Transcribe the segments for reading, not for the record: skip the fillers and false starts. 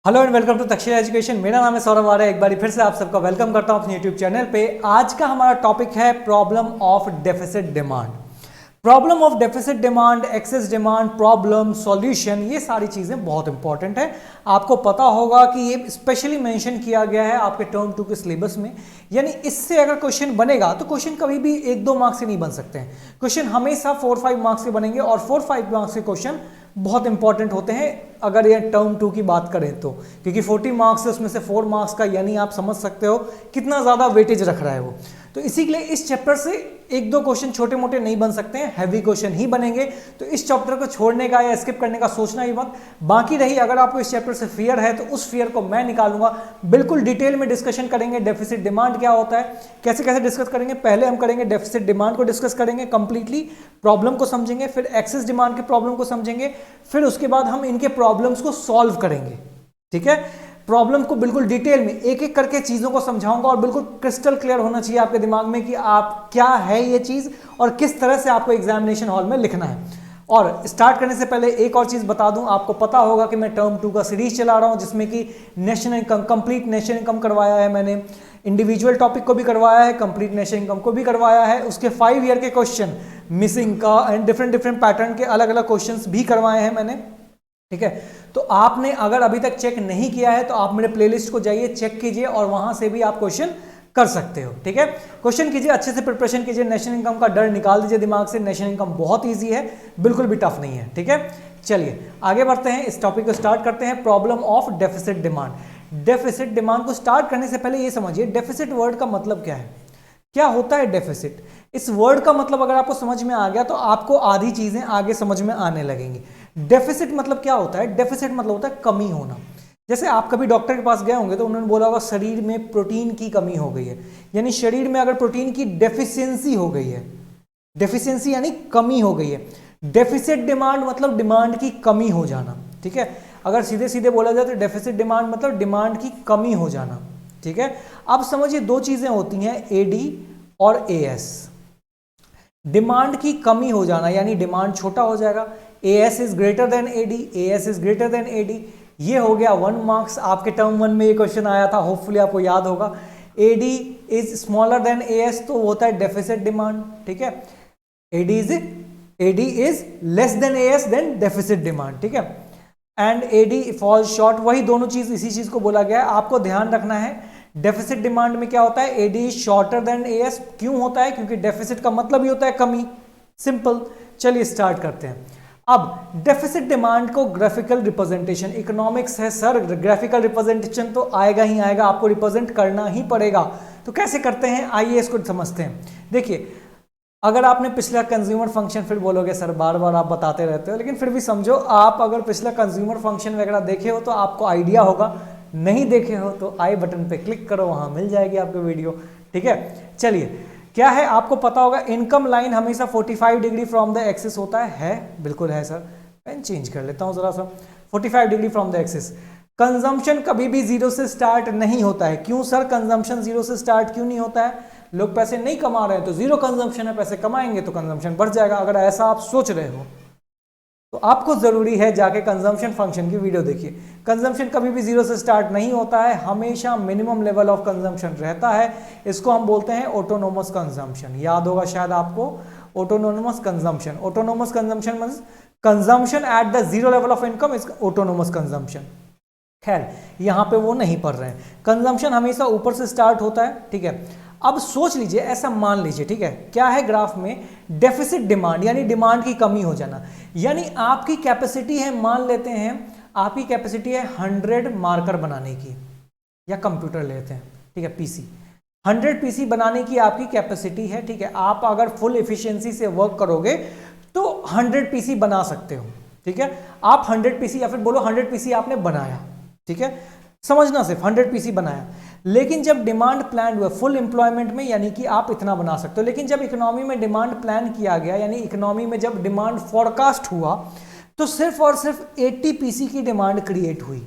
Hello and welcome to Takshashila Education. मेरा नाम है सौरभ आर्य। एक बार फिर से आप सबका वेलकम करता हूं अपने यूट्यूब चैनल पे। आज का हमारा टॉपिक है problem of deficit demand. Problem of deficit demand, excess demand, problem, solution, ये सारी चीजें बहुत इंपॉर्टेंट है। आपको पता होगा कि ये स्पेशली मेंशन किया गया है आपके टर्म 2 के सिलेबस में। यानी इससे अगर क्वेश्चन बनेगा तो क्वेश्चन कभी भी 1-2 मार्क्स से नहीं बन सकते हैं। क्वेश्चन हमेशा 4-5 मार्क्स से बनेंगे और 4-5 मार्क्स के क्वेश्चन बहुत इंपॉर्टेंट होते हैं अगर ये टर्म 2 की बात करें तो, क्योंकि 40 मार्क्स है उसमें से 4 मार्क्स का, यानी आप समझ सकते हो कितना ज़्यादा वेटेज रख रहा है वो। तो इसी के लिए इस चैप्टर से 1-2 क्वेश्चन छोटे मोटे नहीं बन सकते हैं, हैवी क्वेश्चन ही बनेंगे। तो इस चैप्टर को छोड़ने का या स्किप करने का सोचना ही मत। बाकी रही अगर आपको इस चैप्टर से फियर है तो उस फियर को मैं निकालूंगा, बिल्कुल डिटेल में डिस्कशन करेंगे। डेफिसिट डिमांड क्या होता है, कैसे कैसे डिस्कस करेंगे। पहले हम करेंगे डेफिसिट डिमांड को डिस्कस करेंगे कंप्लीटली, प्रॉब्लम को समझेंगे, फिर एक्सेस डिमांड के प्रॉब्लम को समझेंगे, फिर उसके बाद हम इनके प्रॉब्लम्स को सॉल्व करेंगे। ठीक है, प्रॉब्लम को बिल्कुल डिटेल में एक एक करके चीजों को समझाऊंगा और बिल्कुल क्रिस्टल क्लियर होना चाहिए आपके दिमाग में कि आप क्या है ये चीज और किस तरह से आपको एग्जामिनेशन हॉल में लिखना है। और स्टार्ट करने से पहले एक और चीज बता दूं, आपको पता होगा कि मैं टर्म 2 का सीरीज चला रहा हूं जिसमें कि national income, complete national income करवाया है मैंने, इंडिविजुअल टॉपिक को भी करवाया है, कंप्लीट नेशनल इनकम को भी करवाया है, उसके 5 ईयर के क्वेश्चन मिसिंग का एंड डिफरेंट पैटर्न के अलग अलग क्वेश्चंस भी करवाए हैं मैंने। ठीक है, तो आपने अगर अभी तक चेक नहीं किया है तो आप मेरे प्लेलिस्ट को जाइए, चेक कीजिए और वहां से भी आप क्वेश्चन कर सकते हो। ठीक है, क्वेश्चन कीजिए, अच्छे से प्रिपरेशन कीजिए, नेशनल इनकम का डर निकाल दीजिए दिमाग से। नेशनल इनकम बहुत ईजी है, बिल्कुल भी टफ नहीं है। ठीक है, चलिए आगे बढ़ते हैं, इस टॉपिक को स्टार्ट करते हैं। Problem of deficit demand. Deficit demand को स्टार्ट करने से पहले ये समझिए डेफिसिट वर्ड का मतलब क्या है, क्या होता है डेफिसिट। इस वर्ड का मतलब अगर आपको समझ में आ गया तो आपको आधी चीजें आगे समझ में आने लगेंगी। डेफिसिट मतलब क्या होता है, डेफिसिट मतलब होता है कमी होना। जैसे आप कभी डॉक्टर के पास गए होंगे तो उन्होंने बोला होगा शरीर में प्रोटीन की कमी हो गई है, यानी शरीर में अगर प्रोटीन की डेफिशिएंसी हो गई है, डेफिशिएंसी यानी कमी हो गई है। डेफिसिट डिमांड मतलब डिमांड की कमी हो जाना। ठीक है, अगर सीधे सीधे बोला जाए तो डेफिसिट डिमांड मतलब डिमांड की कमी हो जाना। ठीक है, अब समझिए दो चीजें होती हैं, एडी और एएस। डिमांड की कमी हो जाना यानी डिमांड छोटा हो जाएगा, AS is greater than AD, AS is greater than AD. ये हो गया 1 मार्क्स। आपके टर्म 1 में ये क्वेश्चन आया था, होपफुली आपको याद होगा। AD is smaller than AS तो होता है डेफिसिट डिमांड। ठीक है, AD is less than AS then deficit demand. ठीक है, एंड एडी फॉल्स शॉर्ट, वही दोनों चीज इसी चीज को बोला गया है। आपको ध्यान रखना है डेफिसिट डिमांड में क्या होता है, AD is shorter than AS. क्यों होता है, क्योंकि डेफिसिट का मतलब ही होता है कमी, सिंपल। चलिए स्टार्ट करते हैं। अब डेफिसिट डिमांड को ग्राफिकल रिप्रेजेंटेशन, इकोनॉमिक्स है सर, ग्राफिकल रिप्रेजेंटेशन तो आएगा ही आएगा, आपको रिप्रेजेंट करना ही पड़ेगा। तो कैसे करते हैं, आइए इसको समझते हैं। देखिए, अगर आपने पिछला कंज्यूमर फंक्शन, फिर बोलोगे सर बार बार आप बताते रहते हो, लेकिन फिर भी समझो, आप अगर पिछला कंज्यूमर फंक्शन वगैरह देखे हो तो आपको आइडिया होगा, नहीं देखे हो तो आई बटन पे क्लिक करो, वहां मिल जाएगी आपको वीडियो। ठीक है, चलिए क्या है आपको पता होगा, इनकम लाइन हमेशा 45 डिग्री फ्रॉम द एक्सिस होता है बिल्कुल है सर। पेन चेंज कर लेता हूं जरा सा, 45 degree from the axis. Consumption कभी भी 0 से स्टार्ट नहीं होता है। क्यों सर कंजम्पशन 0 से स्टार्ट क्यों नहीं होता है, लोग पैसे नहीं कमा रहे हैं तो 0 कंजम्पशन है, पैसे कमाएंगे तो कंजम्पशन बढ़ जाएगा। अगर ऐसा आप सोच रहे हो तो आपको जरूरी है जाके कंजम्पशन फंक्शन की वीडियो देखिए। कंजम्पशन कभी भी 0 से स्टार्ट नहीं होता है, हमेशा मिनिमम लेवल ऑफ कंजम्पशन रहता है। इसको हम बोलते हैं ऑटोनोमस कंजम्पशन, याद होगा शायद आपको, autonomous consumption. Autonomous consumption means consumption at the 0 level of income is autonomous consumption. खैर यहां पे वो नहीं पढ़ रहे हैं, कंजम्पशन हमेशा ऊपर से स्टार्ट होता है। ठीक है, अब सोच लीजिए, ऐसा मान लीजिए, ठीक है, क्या है ग्राफ में, डेफिसिट डिमांड यानी डिमांड की कमी हो जाना। यानी आपकी कैपेसिटी है, मान लेते हैं आपकी कैपेसिटी है 100 मार्कर बनाने की, या कंप्यूटर लेते हैं, ठीक है, पीसी, 100 पीसी बनाने की आपकी कैपेसिटी है। ठीक है, आप अगर फुल एफिशिएंसी से वर्क करोगे तो 100 पीसी बना सकते हो। ठीक है, आप 100 पीसी या फिर बोलो 100 पीसी आपने बनाया, ठीक है, समझना सिर्फ 100 पीसी बनाया। लेकिन जब डिमांड प्लान हुआ फुल एम्प्लॉयमेंट में, यानी कि आप इतना बना सकते हो, लेकिन जब इकोनॉमी में डिमांड प्लान किया गया, यानी इकोनॉमी में जब डिमांड फॉरकास्ट हुआ तो सिर्फ और सिर्फ 80 पीसी की डिमांड क्रिएट हुई।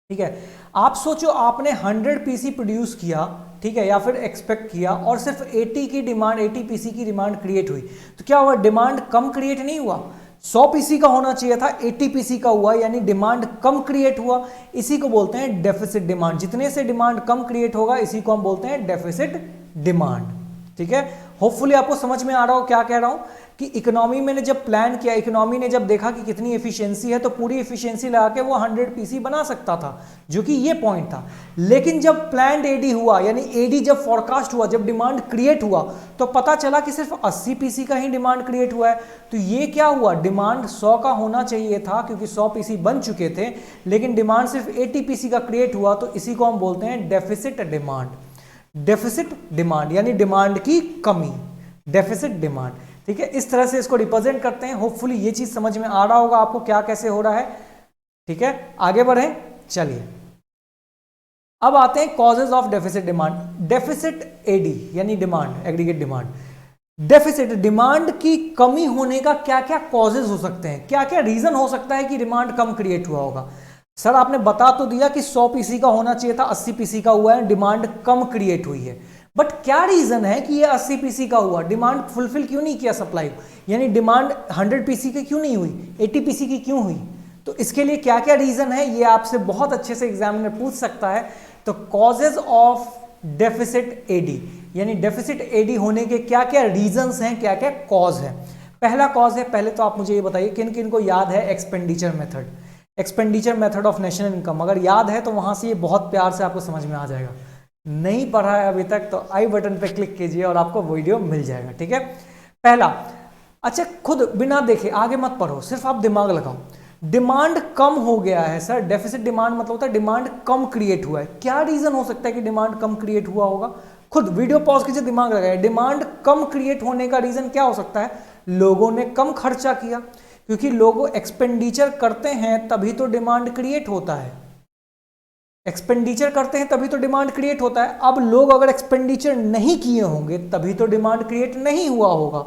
ठीक है, आप सोचो आपने 100 पीसी प्रोड्यूस किया, ठीक है, या फिर एक्सपेक्ट किया, और सिर्फ 80 की डिमांड, 80 पीसी की डिमांड क्रिएट हुई, तो क्या हुआ, डिमांड कम क्रिएट नहीं हुआ। 100 पीसी का होना चाहिए था, 80 पीसी का हुआ, यानी डिमांड कम क्रिएट हुआ। इसी को बोलते हैं डेफिसिट डिमांड। जितने से डिमांड कम क्रिएट होगा इसी को हम बोलते हैं डेफिसिट डिमांड। ठीक है, होपफुली आपको समझ में आ रहा हो क्या कह रहा हूं कि इकोनॉमी में जब प्लान किया, इकोनॉमी ने जब देखा कि कितनी एफिशिएंसी है तो पूरी एफिशिएंसी लगा के वो 100 पीसी बना सकता था, जो कि ये पॉइंट था। लेकिन जब प्लान्ड एडी हुआ, यानी एडी जब फॉरकास्ट हुआ, जब डिमांड क्रिएट हुआ, तो पता चला कि सिर्फ 80 पीसी का ही डिमांड क्रिएट हुआ है। तो ये क्या हुआ, डिमांड 100 का होना चाहिए था क्योंकि 100 पीसी बन चुके थे, लेकिन डिमांड सिर्फ 80 पीसी का क्रिएट हुआ, तो इसी को हम बोलते हैं डेफिसिट डिमांड। डेफिसिट डिमांड यानी डिमांड की कमी, डेफिसिट डिमांड। ठीक है, इस तरह से इसको रिप्रेजेंट करते हैं। होपफुली ये चीज समझ में आ रहा होगा आपको क्या कैसे हो रहा है। ठीक है, आगे बढ़े, चलिए अब आते हैं causes of deficit demand. Deficit AD यानी demand, aggregate demand. Deficit demand की कमी होने का क्या क्या कॉजेज हो सकते हैं, क्या क्या रीजन हो सकता है कि डिमांड कम क्रिएट हुआ होगा। सर आपने बता तो दिया कि 100 पीसी का होना चाहिए था, 80 पीसी का हुआ है, डिमांड कम क्रिएट हुई है, बट क्या रीजन है कि ये 80 पीसी का हुआ, डिमांड फुलफिल क्यों नहीं किया सप्लाई, यानी डिमांड 100 पीसी की क्यों नहीं हुई, 80 पीसी की क्यों हुई। तो इसके लिए क्या क्या रीजन है ये आपसे बहुत अच्छे से एग्जामिनर पूछ सकता है। तो कॉजेज ऑफ डेफिसिट एडी, यानी डेफिसिट एडी होने के क्या क्या रीजंस हैं, क्या क्या कॉज है। पहला कॉज है, पहले तो आप मुझे ये बताइए किन किन को याद है expenditure method, expenditure method of national income. अगर याद है तो वहां से ये बहुत प्यार से आपको समझ में आ जाएगा। नहीं पढ़ा है अभी तक तो आई बटन पे क्लिक कीजिए और आपको वीडियो मिल जाएगा। ठीक है, पहला, अच्छा खुद बिना देखे आगे मत पढ़ो, सिर्फ आप दिमाग लगाओ। डिमांड कम हो गया है सर, डेफिसिट डिमांड मतलब होता है डिमांड कम क्रिएट हुआ है। क्या रीजन हो सकता है कि डिमांड कम क्रिएट हुआ होगा, खुद वीडियो पॉज कीजिए, दिमाग लगाइए। डिमांड कम क्रिएट होने का रीजन क्या हो सकता है, लोगों ने कम खर्चा किया, क्योंकि लोग एक्सपेंडिचर करते हैं तभी तो डिमांड क्रिएट होता है, एक्सपेंडिचर करते हैं तभी तो डिमांड क्रिएट होता है। अब लोग अगर एक्सपेंडिचर नहीं किए होंगे तभी तो डिमांड क्रिएट नहीं हुआ होगा,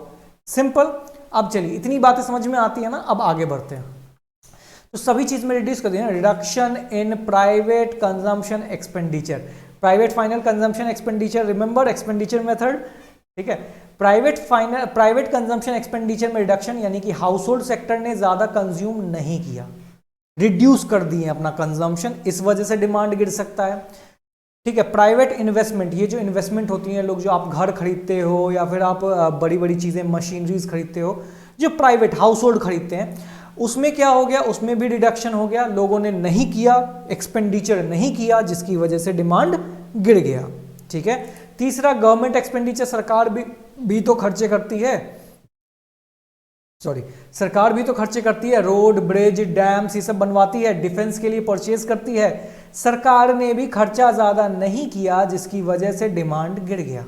सिंपल। अब चलिए इतनी बातें समझ में आती है ना, अब आगे बढ़ते हैं। तो सभी चीज में रिड्यूस कर दिया, reduction in private consumption expenditure, private final consumption expenditure, remember expenditure method. ठीक है, प्राइवेट कंजम्पशन एक्सपेंडिचर में रिडक्शन, यानी कि हाउस होल्ड सेक्टर ने ज्यादा कंज्यूम नहीं किया, रिड्यूस कर दिए अपना कंजम्पशन, इस वजह से डिमांड गिर सकता है। ठीक है, प्राइवेट इन्वेस्टमेंट, ये जो इन्वेस्टमेंट होती है, लोग जो आप घर खरीदते हो या फिर आप बड़ी बड़ी चीजें मशीनरीज खरीदते हो, जो प्राइवेट हाउस होल्ड खरीदते हैं, उसमें क्या हो गया, उसमें भी रिडक्शन हो गया, लोगों ने नहीं किया, एक्सपेंडिचर नहीं किया, जिसकी वजह से डिमांड गिर गया। ठीक है, तीसरा गवर्नमेंट एक्सपेंडिचर, सरकार भी तो खर्चे करती है, सरकार भी तो खर्चे करती है, रोड ब्रिज डैम्स ये सब बनवाती है, डिफेंस के लिए परचेज करती है, सरकार ने भी खर्चा ज्यादा नहीं किया, जिसकी वजह से डिमांड गिर गया।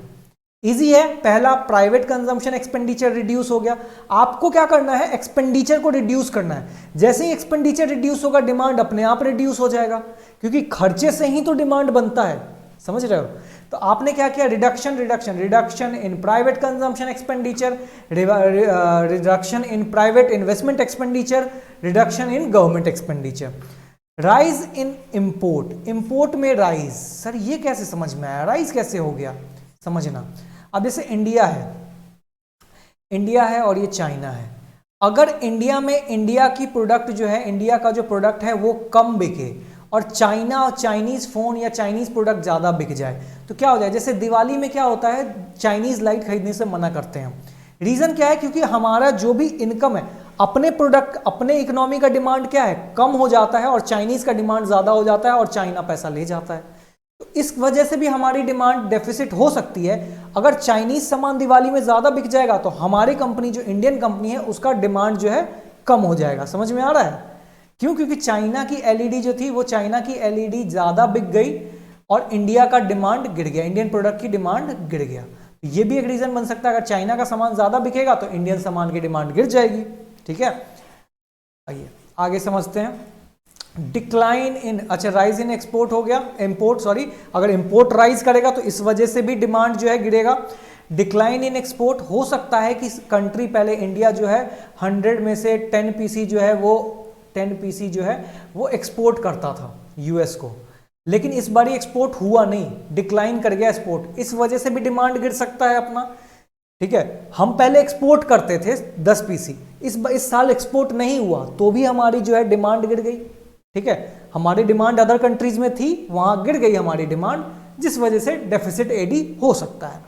इजी है, पहला प्राइवेट कंजम्पशन एक्सपेंडिचर रिड्यूस हो गया। आपको क्या करना है, एक्सपेंडिचर को रिड्यूस करना है। जैसे ही एक्सपेंडिचर रिड्यूस होगा डिमांड अपने आप रिड्यूस हो जाएगा, क्योंकि खर्चे से ही तो डिमांड बनता है, समझ रहे हो। तो आपने क्या किया, reduction in private consumption expenditure, reduction in private investment expenditure, reduction in government expenditure. Rise in import, import में राइज, सर ये कैसे समझ में आया, राइज कैसे हो गया, समझना। अब जैसे इंडिया है और ये चाइना है, अगर इंडिया में इंडिया की प्रोडक्ट जो है, इंडिया का जो प्रोडक्ट है वो कम बिके और चाइना और चाइनीज फोन या चाइनीज प्रोडक्ट ज्यादा बिक जाए, तो क्या हो जाए, जैसे दिवाली में क्या होता है, चाइनीज लाइट खरीदने से मना करते हैं। रीजन क्या है, क्योंकि हमारा जो भी इनकम है, अपने प्रोडक्ट, अपने इकोनॉमी का डिमांड क्या है, कम हो जाता है और चाइनीज का डिमांड ज्यादा हो जाता है और चाइना पैसा ले जाता है। तो इस वजह से भी हमारी डिमांड डेफिसिट हो सकती है। अगर चाइनीज सामान दिवाली में ज्यादा बिक जाएगा तो हमारी कंपनी, जो इंडियन कंपनी है, उसका डिमांड जो है कम हो जाएगा। समझ में आ रहा है, क्यों, क्योंकि चाइना की एलईडी जो थी, वो चाइना की एलईडी ज्यादा बिक गई और इंडिया का डिमांड गिर गया, इंडियन प्रोडक्ट की डिमांड गिर गया। ये भी एक रीजन बन सकता है, अगर चाइना का सामान ज्यादा बिकेगा तो इंडियन सामान की डिमांड गिर जाएगी। ठीक है, आइए आगे समझते हैं। डिक्लाइन इन, अच्छा राइज इन एक्सपोर्ट हो गया, इंपोर्ट सॉरी, अगर इंपोर्ट राइज करेगा तो इस वजह से भी डिमांड जो है गिरेगा। डिक्लाइन इन एक्सपोर्ट, हो सकता है कि कंट्री, पहले इंडिया जो है 100 में से 10 पीसी जो है वो 10 पीसी जो है वो एक्सपोर्ट करता था यूएस को, लेकिन इस बार एक्सपोर्ट हुआ नहीं, डिक्लाइन कर गया एक्सपोर्ट, इस वजह से भी डिमांड गिर सकता है अपना। ठीक है। हम पहले एक्सपोर्ट करते थे 10 पीसी, इस साल एक्सपोर्ट नहीं हुआ तो भी हमारी जो है डिमांड गिर गई। ठीक है, हमारी डिमांड अदर कंट्रीज में थी, वहां गिर गई हमारी डिमांड, जिस वजह से डेफिसिट एडी हो सकता है।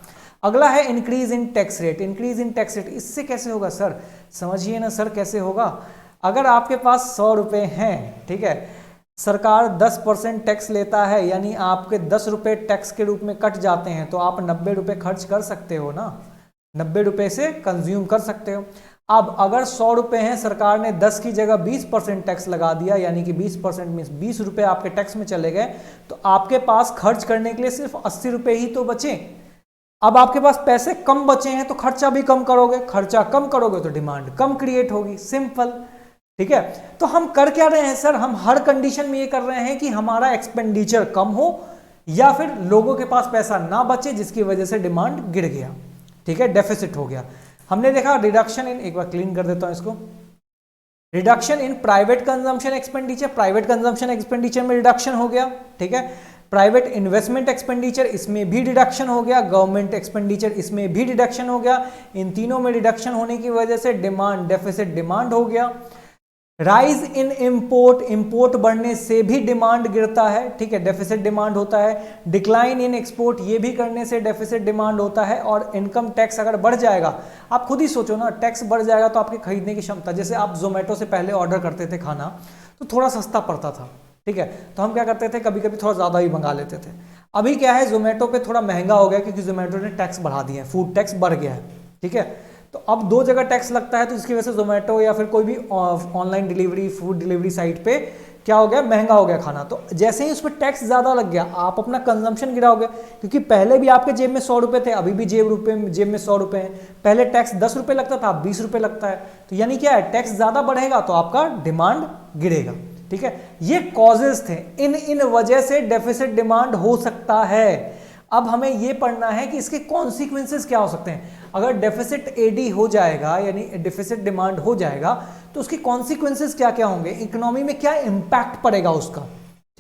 अगला है increase in tax rate. Increase in tax rate इससे कैसे होगा सर, समझिए ना सर कैसे होगा। अगर आपके पास 100 रुपये हैं, ठीक है, सरकार 10% टैक्स लेता है, यानी आपके 10 रुपये टैक्स के रूप में कट जाते हैं, तो आप 90 रुपये खर्च कर सकते हो ना, 90 रुपये से कंज्यूम कर सकते हो। अब अगर 100 रुपये हैं, सरकार ने 10 की जगह 20% टैक्स लगा दिया, यानी कि 20% मीन्स 20 रुपये आपके टैक्स में चले गए, तो आपके पास खर्च करने के लिए सिर्फ 80 रुपये ही तो बचे। अब आपके पास पैसे कम बचे हैं तो खर्चा भी कम करोगे, खर्चा कम करोगे तो डिमांड कम क्रिएट होगी, सिंपल। ठीक है, तो हम कर क्या रहे हैं सर, हम हर कंडीशन में ये कर रहे हैं कि हमारा एक्सपेंडिचर कम हो या फिर लोगों के पास पैसा ना बचे, जिसकी वजह से डिमांड गिर गया। ठीक है, डेफिसिट हो गया। हमने देखा रिडक्शन इन, एक बार क्लीन कर देता हूं इसको, reduction in private consumption expenditure, private consumption expenditure में रिडक्शन हो गया। ठीक है, प्राइवेट इन्वेस्टमेंट एक्सपेंडिचर, इसमें भी रिडक्शन हो गया, गवर्नमेंट एक्सपेंडिचर, इसमें भी रिडक्शन हो गया। इन तीनों में रिडक्शन होने की वजह से डिमांड डेफिसिट डिमांड हो गया। राइज इन इंपोर्ट, इंपोर्ट बढ़ने से भी डिमांड गिरता है। ठीक है, डेफिसिट डिमांड होता है। डिक्लाइन इन एक्सपोर्ट, ये भी करने से डेफिसिट डिमांड होता है। और इनकम टैक्स अगर बढ़ जाएगा, आप खुद ही सोचो ना, टैक्स बढ़ जाएगा तो आपकी खरीदने की क्षमता, जैसे आप जोमेटो से पहले ऑर्डर करते थे खाना तो थोड़ा सस्ता पड़ता था, ठीक है, तो हम क्या करते थे, कभी कभी थोड़ा ज़्यादा ही मंगा लेते थे। अभी क्या है, जोमेटो पे थोड़ा महंगा हो गया क्योंकि जोमेटो ने टैक्स बढ़ा दिए हैं, फूड टैक्स बढ़ गया है। ठीक है, तो अब 2 जगह टैक्स लगता है, तो इसकी वजह से जोमेटो या फिर कोई भी online delivery, food delivery site पे क्या हो गया, महंगा हो गया खाना। तो जैसे ही उस पर टैक्स ज़्यादा लग गया, आप अपना कंजम्पशन गिराओगे, क्योंकि पहले भी आपके जेब में 100 रुपये थे, अभी भी जेब में 100 रुपये हैं। पहले टैक्स 10 रुपये लगता था, अब 20 रुपये लगता है, तो यानी क्या है, टैक्स ज़्यादा बढ़ेगा तो आपका डिमांड गिरेगा। ठीक है, ये कॉजेज थे, इन वजह से डेफिसिट डिमांड हो सकता है। अब हमें ये पढ़ना है कि इसके कॉन्सिक्वेंसेस क्या हो सकते हैं। अगर डेफिसिट एडी हो जाएगा, यानी डेफिसिट डिमांड हो जाएगा, तो उसके कॉन्सिक्वेंसेस क्या क्या होंगे, इकोनॉमी में क्या इंपैक्ट पड़ेगा उसका।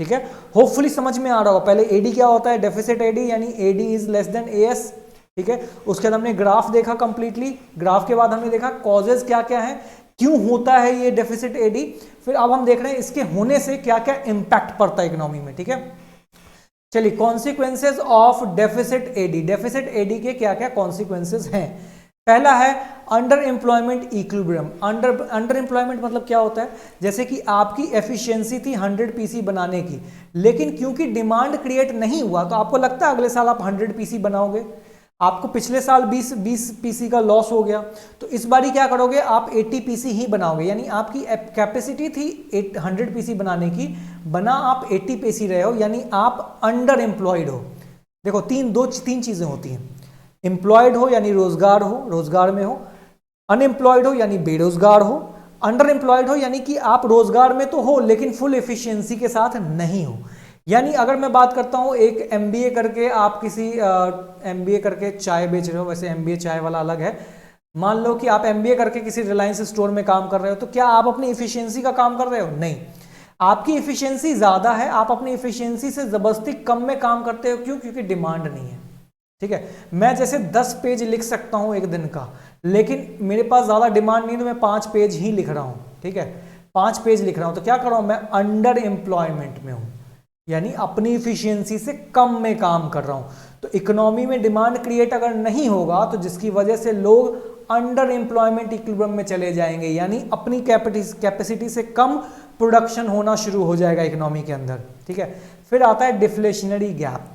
ठीक है, होपफुली समझ में आ रहा होगा। पहले एडी क्या होता है, डेफिसिट एडी, यानी AD is less than AS. ठीक है, उसके बाद हमने ग्राफ देखा कंप्लीटली, ग्राफ के बाद हमने देखा कॉजेज क्या क्या है, क्यों होता है ये डेफिसिट एडी, फिर अब हम देख रहे हैं इसके होने से क्या क्या इंपैक्ट पड़ता है इकोनॉमी में। ठीक है, चलिए consequences of deficit AD, deficit AD के क्या क्या कॉन्सिक्वेंसेज हैं। पहला है under employment equilibrium. Under employment मतलब क्या होता है, जैसे कि आपकी एफिशिएंसी थी 100 पीसी बनाने की, लेकिन क्योंकि डिमांड क्रिएट नहीं हुआ, तो आपको लगता है अगले साल आप 100 पीसी बनाओगे, आपको पिछले साल 20 पीसी का लॉस हो गया, तो इस बारी क्या करोगे, आप 80 पीसी ही बनाओगे, यानी आपकी कैपेसिटी थी 100 पीसी बनाने की, बना आप 80 पीसी रहे हो, यानी आप अंडर एम्प्लॉयड हो। देखो तीन चीजें होती हैं, एम्प्लॉयड हो यानी रोजगार हो, रोजगार में हो, अनएम्प्लॉयड हो यानी बेरोजगार हो, अंडर एम्प्लॉयड हो यानी कि आप रोजगार में तो हो लेकिन फुल एफिशिएंसी के साथ नहीं हो। यानी अगर मैं बात करता हूं, एक एमबीए करके आप किसी एमबीए करके चाय बेच रहे हो, वैसे एमबीए चाय वाला अलग है, मान लो कि आप एमबीए करके किसी रिलायंस स्टोर में काम कर रहे हो, तो क्या आप अपनी एफिशिएंसी का काम कर रहे हो? नहीं, आपकी एफिशिएंसी ज्यादा है, आप अपनी एफिशिएंसी से जबरदस्ती कम में काम करते हो। क्यों? क्योंकि डिमांड नहीं है। ठीक है, मैं जैसे 10 पेज लिख सकता हूं एक दिन का, लेकिन मेरे पास ज्यादा डिमांड नहीं, तो मैं 5 पेज ही लिख रहा हूं। ठीक है, 5 पेज लिख रहा हूं, तो क्या कर रहा हूं, मैं अंडर एम्प्लॉयमेंट में हूं, यानी अपनी इफिशियंसी से कम में काम कर रहा हूं। तो इकोनॉमी में डिमांड क्रिएट अगर नहीं होगा, तो जिसकी वजह से लोग अंडर एम्प्लॉयमेंट इक्विलिब्रियम में चले जाएंगे, यानी अपनी कैपेसिटी से कम प्रोडक्शन होना शुरू हो जाएगा इकोनॉमी के अंदर। ठीक है, फिर आता है डिफ्लेशनरी गैप।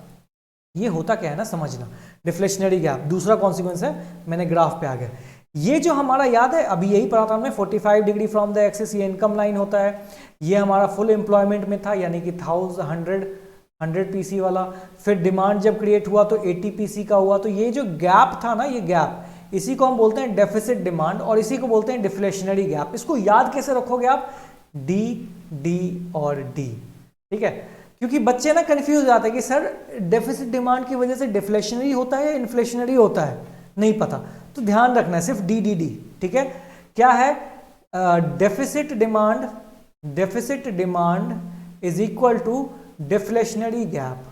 ये होता क्या है ना, समझना, डिफ्लेशनरी गैप दूसरा कॉन्सिक्वेंस है, मैंने ग्राफ पे आ गया। ये जो हमारा याद है, अभी यही पढ़ा था हमने, 45 डिग्री फ्रॉम द एक्सिस, ये इनकम लाइन होता है, ये हमारा फुल एम्प्लॉयमेंट में था, यानी कि 100 पीसी वाला। फिर डिमांड जब क्रिएट हुआ तो 80 पीसी का हुआ, तो ये जो गैप था ना, ये गैप, इसी को हम बोलते हैं डेफिसिट डिमांड, और इसी को बोलते हैं डिफ्लेशनरी गैप। इसको याद कैसे रखोगे आप, डी, डी और डी। ठीक है, क्योंकि बच्चे ना कंफ्यूज हो जाते हैं कि सर डेफिसिट डिमांड की वजह से डिफ्लेशनरी होता है या इन्फ्लेशनरी होता है, नहीं पता, तो ध्यान रखना है सिर्फ डी डी डी। ठीक है, क्या है, deficit demand is equal to deflationary gap.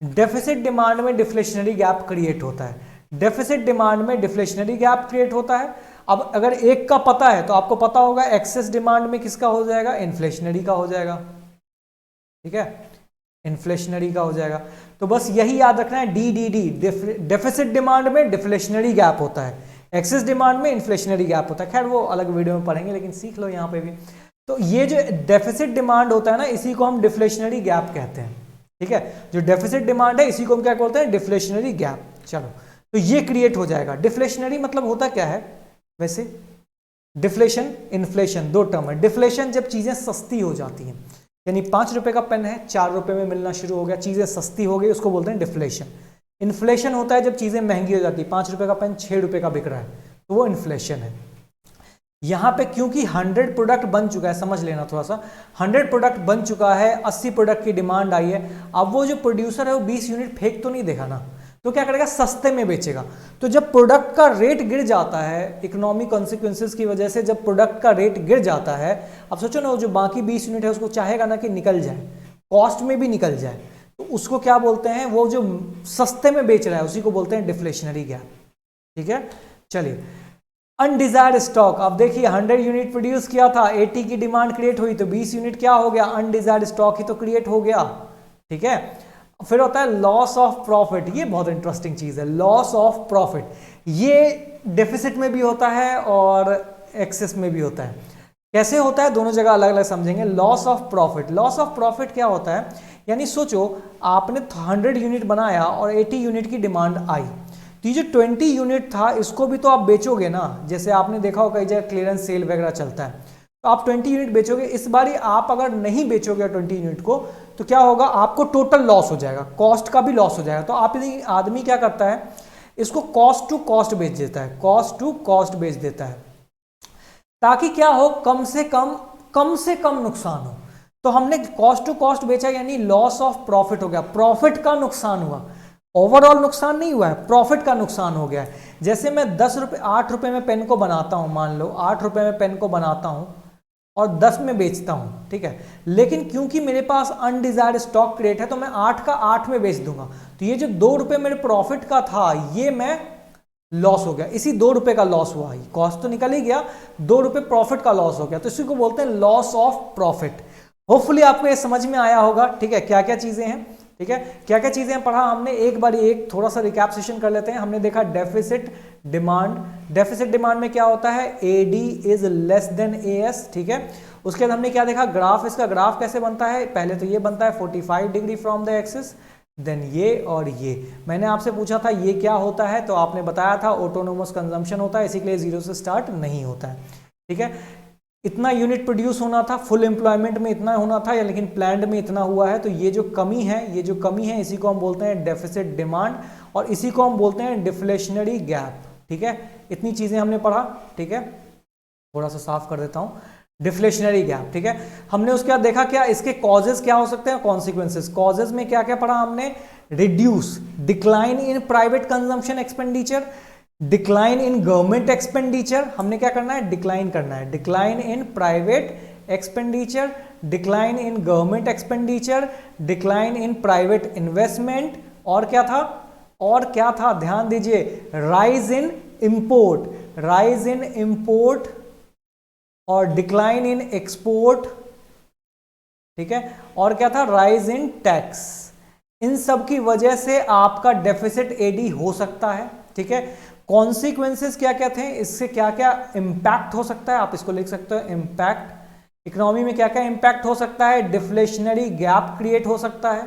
Deficit demand में डिफ्लेशनरी गैप क्रिएट होता है। डेफिसिट डिमांड में डिफ्लेशनरी गैप क्रिएट होता है। अब अगर एक का पता है तो आपको पता होगा एक्सेस डिमांड में किसका हो जाएगा, इन्फ्लेशनरी का हो जाएगा, ठीक है, इन्फ्लेशनरी का हो जाएगा। तो बस यही याद रखना है, DDD, डेफिसिट डिमांड में डिफ्लेशनरी गैप होता है, एक्सेस डिमांड में इन्फ्लेशनरी गैप होता है। खैर वो अलग वीडियो में पढ़ेंगे, लेकिन सीख लो यहाँ पे भी। तो ये जो डेफिसिट डिमांड होता है ना, इसी को हम डिफ्लेशनरी गैप कहते हैं, ठीक है। जो डेफिसिट डिमांड है इसी को हम क्या बोलते हैं, डिफ्लेशनरी गैप। चलो, तो ये क्रिएट हो जाएगा। डिफ्लेशनरी मतलब होता क्या है वैसे, डिफ्लेशन इन्फ्लेशन दो टर्म है। डिफ्लेशन जब चीजें सस्ती हो जाती हैं, यानी 5 रुपए का पेन है 4 रुपए में मिलना शुरू हो गया, चीजें सस्ती हो गई, उसको बोलते हैं डिफ्लेशन। इन्फ्लेशन होता है जब चीजें महंगी हो जाती है, 5 रुपए का पेन 6 रुपए का बिक रहा है, तो वो इन्फ्लेशन है। यहाँ पे क्योंकि 100 प्रोडक्ट बन चुका है, समझ लेना थोड़ा सा, 100 प्रोडक्ट बन चुका है, 80 प्रोडक्ट की डिमांड आई है। अब वो जो प्रोड्यूसर है वो 20 यूनिट फेंक तो नहीं देगा ना, तो क्या करेगा, सस्ते में बेचेगा। तो जब प्रोडक्ट का रेट गिर जाता है, इकोनॉमिक कॉन्सिक्वेंसेस की वजह से जब प्रोडक्ट का रेट गिर जाता है, अब सोचो ना, जो बाकी 20 यूनिट है उसको चाहेगा ना कि निकल जाए, कॉस्ट में भी निकल जाए, तो उसको क्या बोलते हैं, वो जो सस्ते में बेच रहा है उसी को बोलते हैं डिफ्लेशनरी गैप, ठीक है। चलिए, अनडिजायर्ड स्टॉक। अब देखिए 100 यूनिट प्रोड्यूस किया था, 80 की डिमांड क्रिएट हुई, तो 20 यूनिट क्या हो गया, अनडिजायर्ड स्टॉक ही तो क्रिएट हो गया, ठीक है। फिर होता है लॉस ऑफ प्रॉफिट, ये बहुत इंटरेस्टिंग चीज है, लॉस ऑफ प्रॉफिट। ये डेफिसिट में भी होता है और एक्सेस में भी होता है। कैसे होता है, दोनों जगह अलग अलग समझेंगे। Loss of profit, loss of profit क्या होता है, यानी सोचो आपने 100 यूनिट बनाया और 80 यूनिट की डिमांड आई, तो ये जो 20 यूनिट था इसको भी तो आप बेचोगे ना, जैसे आपने देखा होगा कई जगह क्लियरेंस सेल वगैरह चलता है, तो आप 20 यूनिट बेचोगे। इस बारी आप अगर नहीं बेचोगे 20 यूनिट को, तो क्या होगा, आपको टोटल लॉस हो जाएगा, कॉस्ट का भी लॉस हो जाएगा। तो आप आदमी क्या करता है, इसको कॉस्ट टू कॉस्ट बेच देता है, कॉस्ट टू कॉस्ट बेच देता है, ताकि क्या हो, कम से कम नुकसान हो। तो हमने कॉस्ट टू कॉस्ट बेचा, यानी लॉस ऑफ प्रॉफिट हो गया, प्रॉफिट का नुकसान हुआ, ओवरऑल नुकसान नहीं हुआ है, प्रॉफिट का नुकसान हो गया है। जैसे मैं 10 रुपये 8 रुपये में पेन को बनाता हूं, मान लो 8 रुपये में पेन को बनाता हूं और 10 में बेचता हूं, ठीक है, लेकिन क्योंकि मेरे पास अनडिजायर्ड स्टॉक क्रिएट है तो मैं 8 का 8 में बेच दूंगा, तो ये जो 2 रुपये मेरे प्रॉफिट का था ये मैं लॉस हो गया, इसी 2 रुपये का लॉस हुआ, कॉस्ट तो निकल ही गया, 2 रुपये प्रॉफिट का लॉस हो गया, तो इसी को बोलते हैं लॉस ऑफ प्रॉफिट। होपफुली आपको ये समझ में आया होगा, ठीक है, क्या क्या चीजें हैं, ठीक है, क्या क्या चीजें पढ़ा हमने, एक बार एक थोड़ा सा रिकैप सेशन कर लेते हैं। हमने देखा डेफिसिट डिमांड, डेफिसिट डिमांड में क्या होता है, AD is less then AS, ठीक है। उसके बाद हमने क्या देखा, ग्राफ, इसका ग्राफ कैसे बनता है, पहले तो ये बनता है 45 degree from the axis, then ये और ये। मैंने आपसे पूछा था ये क्या होता है, तो आपने बताया था ऑटोनोमस कंजम्पशन होता है, इसी के लिए 0 से स्टार्ट नहीं होता है, ठीक है। इतना यूनिट प्रोड्यूस होना था, फुल एम्प्लॉयमेंट में इतना होना था, या लेकिन प्लान्ड में इतना हुआ है, तो ये जो कमी है इसी को हम बोलते हैं डेफिसिट डिमांड, और इसी को हम बोलते हैं डिफ्लेशनरी गैप, ठीक है। इतनी चीजें हमने पढ़ा, ठीक है, थोड़ा सा साफ कर देता हूं, डिफ्लेशनरी गैप, ठीक है। हमने उसके बाद देखा क्या इसके कॉजेज क्या हो सकते हैं, कॉन्सिक्वेंसेस। कॉजेज में क्या क्या पढ़ा हमने, reduce, decline in private consumption expenditure, decline in government expenditure, हमने क्या करना है, डिक्लाइन करना है, decline in private expenditure, decline in government expenditure, decline in private investment, और क्या था, ध्यान दीजिए, rise in import, rise in import और डिक्लाइन इन एक्सपोर्ट, ठीक है, और क्या था, राइज इन टैक्स। इन सब की वजह से आपका डेफिसिट AD हो सकता है, ठीक है। कॉन्सिक्वेंसेस क्या क्या थे, इससे क्या क्या इंपैक्ट हो सकता है, आप इसको लिख सकते हो, इंपैक्ट। इकोनॉमी में क्या क्या इंपैक्ट हो सकता है, डिफ्लेशनरी गैप क्रिएट हो सकता है,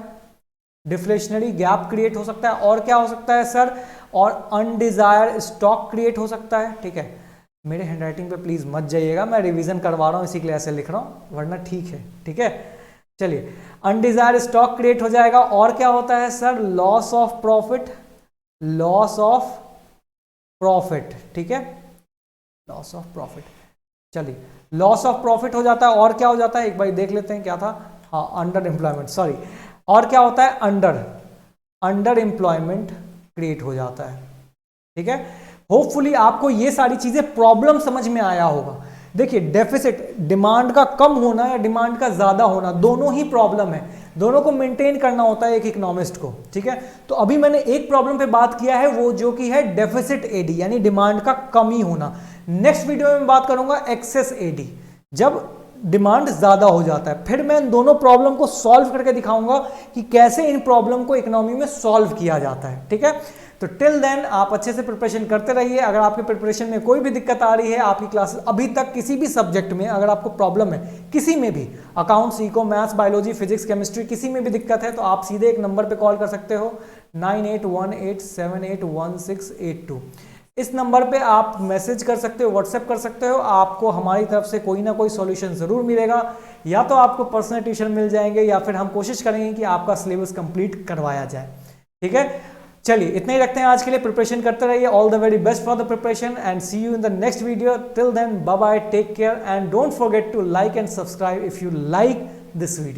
डिफ्लेशनरी गैप क्रिएट हो सकता है, और क्या हो सकता है सर, और अनडिजायर्ड स्टॉक क्रिएट हो सकता है, ठीक है। मेरे हैंडराइटिंग पे प्लीज मत जाइएगा, मैं रिवीजन करवा रहा हूँ इसी के लिए ऐसे लिख रहा हूँ, वरना ठीक है, ठीक है। चलिए, अनडिजायर्ड स्टॉक क्रिएट हो जाएगा, और क्या होता है sir, loss of profit, loss of profit, ठीक है, लॉस ऑफ प्रॉफिट। चलिए, लॉस ऑफ प्रॉफिट हो जाता है, और क्या हो जाता है, एक बार देख लेते हैं क्या था, हाँ, अंडर एम्प्लॉयमेंट, सॉरी, और क्या होता है, अंडर एम्प्लॉयमेंट क्रिएट हो जाता है, ठीक है। होपफुली आपको ये सारी चीजें प्रॉब्लम समझ में आया होगा। देखिए, डेफिसिट, डिमांड का कम होना या डिमांड का ज्यादा होना, दोनों ही प्रॉब्लम है। दोनों को मेंटेन करना होता है एक इकोनॉमिस्ट को, ठीक है। तो अभी मैंने एक प्रॉब्लम पे बात किया है, वो जो कि है डेफिसिट एडी यानी डिमांड का कमी होना। नेक्स्ट वीडियो में बात करूंगा एक्सेस एडी, जब डिमांड ज्यादा हो जाता है। फिर मैं इन दोनों प्रॉब्लम को सॉल्व करके दिखाऊंगा कि कैसे इन प्रॉब्लम को इकोनॉमी में सॉल्व किया जाता है, ठीक है। तो टिल देन आप अच्छे से प्रिपरेशन करते रहिए। अगर आपके प्रिपरेशन में कोई भी दिक्कत आ रही है, आपकी क्लासेस अभी तक किसी भी सब्जेक्ट में अगर आपको प्रॉब्लम है, किसी में भी, accounts, eco, maths, biology, physics, chemistry, किसी में भी दिक्कत है, तो आप सीधे एक नंबर पे कॉल कर सकते हो 9818781682। इस नंबर पे आप मैसेज कर सकते हो, व्हाट्सएप कर सकते हो। आपको हमारी तरफ से कोई ना कोई सॉल्यूशन जरूर मिलेगा, या तो आपको पर्सनल ट्यूशन मिल जाएंगे या फिर हम कोशिश करेंगे कि आपका सिलेबस कंप्लीट करवाया जाए, ठीक है। चलिए इतना ही रखते हैं आज के लिए। प्रिपरेशन करते रहिए। All the very best for the preparation and see you in the next video. Till then bye bye, take care and don't forget to like and subscribe if you like this video.